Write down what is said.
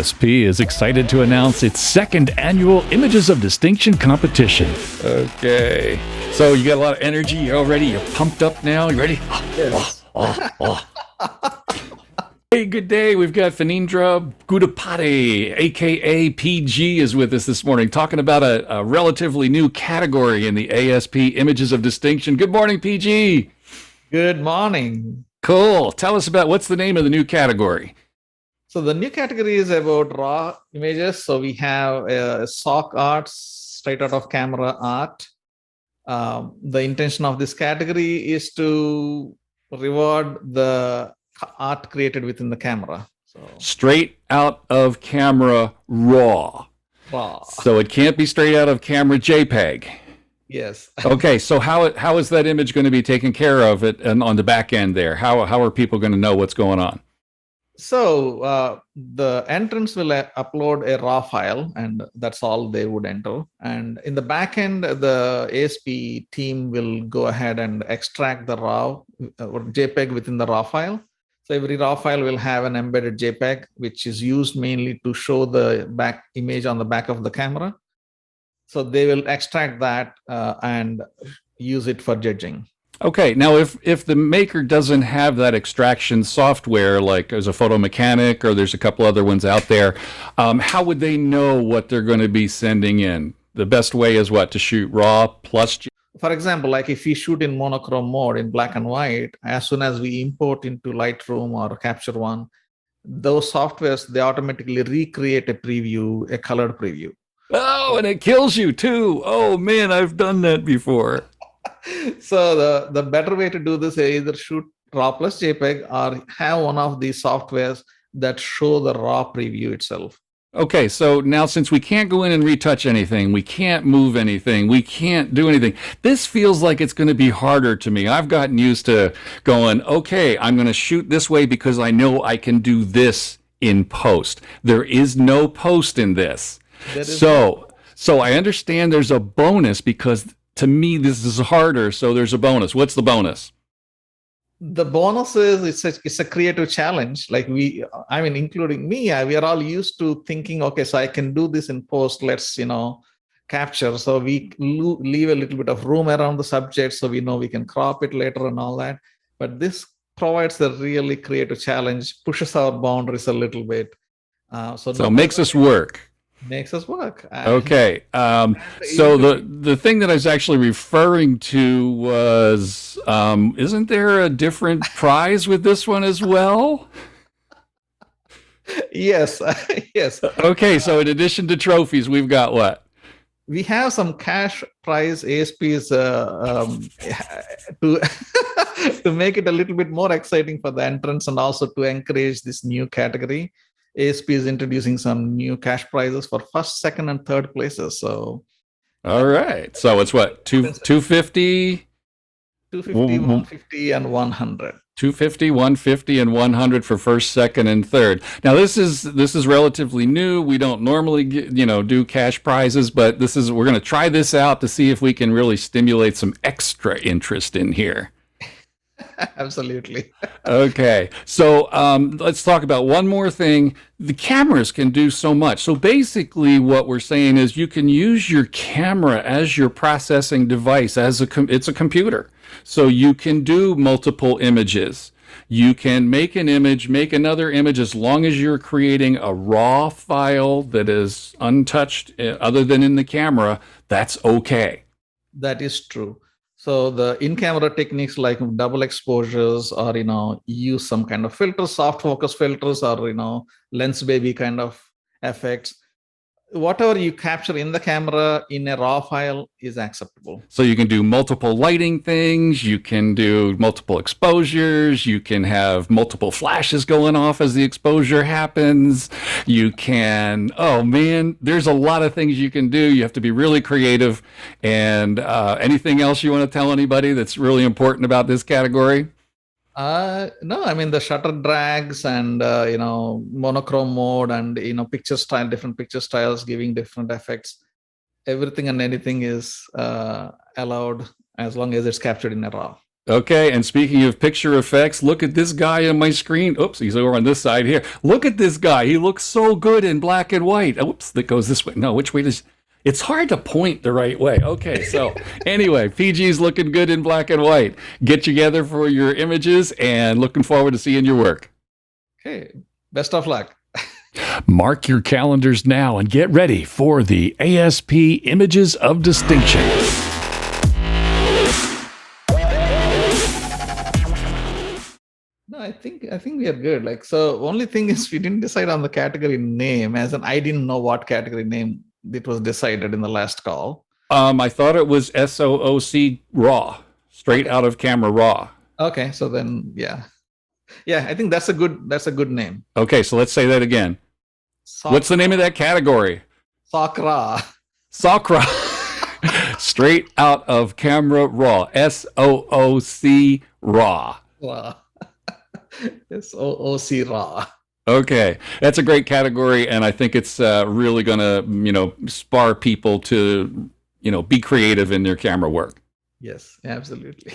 ASP is excited to announce its second annual Images of Distinction competition. Okay. So you got a lot of energy. You're all ready. You're pumped up now. You ready? Yes. Hey, good day. We've got Fanindra Gudapati, aka PG, is with us this morning, talking about a relatively new category in the ASP Images of Distinction. Good morning, PG. Good morning. Cool. Tell us about what's the name of the new category. So the new category is about raw images. So we have SOOC art, straight out of camera art. The intention of this category is to reward the art created within the camera. So Straight out of camera raw. raw. So it can't be straight out of camera JPEG. Yes. Okay, so how is that image going to be taken care of and on the back end there? How are people going to know what's going on? So the entrance will upload a raw file, and that's all they would enter. And in the back end, the ASP team will go ahead and extract the raw or JPEG within the raw file. So every raw file will have an embedded JPEG, which is used mainly to show the back image on the back of the camera. So they will extract that and use it for judging. Okay, now if the maker doesn't have that extraction software, like there's a Photo Mechanic or there's a couple other ones out there, how would they know what they're going to be sending in? The best way is what? To shoot raw plus... For example, like if we shoot in monochrome mode in black and white, as soon as we import into Lightroom or Capture One, those softwares, they automatically recreate a preview, a colored preview. Oh, and it kills you too. Oh man, I've done that before. So the better way to do this is either shoot raw plus JPEG or have one of these softwares that show the raw preview itself. Okay, so now since we can't go in and retouch anything, we can't move anything, we can't do anything, this feels like it's going to be harder to me. I've gotten used to going, okay, I'm going to shoot this way because I know I can do this in post. There is no post in this. So I understand there's a bonus because to me this is harder, so there's a bonus. What's the bonus? The bonus is it's a creative challenge. Like including me, we are all used to thinking, okay, so I can do this in post. Let's capture. So we leave a little bit of room around the subject, so we know we can crop it later and all that. But this provides a really creative challenge, pushes our boundaries a little bit. So it makes us work. Makes us work. Okay. So the thing that I was actually referring to was, isn't there a different prize with this one as well? Yes. Yes. Okay. So in addition to trophies, we've got what? We have some cash prize ASPs to make it a little bit more exciting for the entrance and also to encourage this new category. ASP is introducing some new cash prizes for first, second, and third places. So, all right. So it's what, 250, 150, and 100. 250, 150, and 100 for first, second, and third. Now this is relatively new. We don't normally do cash prizes, but we're going to try this out to see if we can really stimulate some extra interest in here. Absolutely. Okay, so let's talk about one more thing. The cameras can do so much. So basically what we're saying is you can use your camera as your processing device, it's a computer. So you can do multiple images. You can make an image, make another image, as long as you're creating a raw file that is untouched other than in the camera, that's okay. That is true. So the in-camera techniques like double exposures or, use some kind of filters, soft focus filters or, lens baby kind of effects. Whatever you capture in the camera in a raw file is acceptable. So you can do multiple lighting things, you can do multiple exposures, you can have multiple flashes going off as the exposure happens. You can, oh man, there's a lot of things you can do. You have to be really creative. And anything else you want to tell anybody that's really important about this category? No, the shutter drags and monochrome mode and picture style, different picture styles giving different effects. Everything and anything is allowed as long as it's captured in a RAW. Okay, and speaking of picture effects, look at this guy on my screen. Oops, he's over on this side here. Look at this guy. He looks so good in black and white. Oops, that goes this way. No, which way does... It's hard to point the right way. Okay, so anyway, PG's looking good in black and white. Get together for your images and looking forward to seeing your work. Okay, best of luck. Mark your calendars now and get ready for the ASP Images of Distinction. No, I think we are good. Like, so only thing is we didn't decide on the category name, as in I didn't know what category name it was decided in the last call. I thought it was SOOC RAW, straight out of camera RAW. Okay, so then yeah, I think that's a good name. Okay, so let's say that again. What's the name of that category? Sakra. SOC straight out of camera RAW. SOOC RAW. Wow. SOOC raw. Okay, that's a great category, and I think it's really going to, spar people to, be creative in their camera work. Yes, absolutely.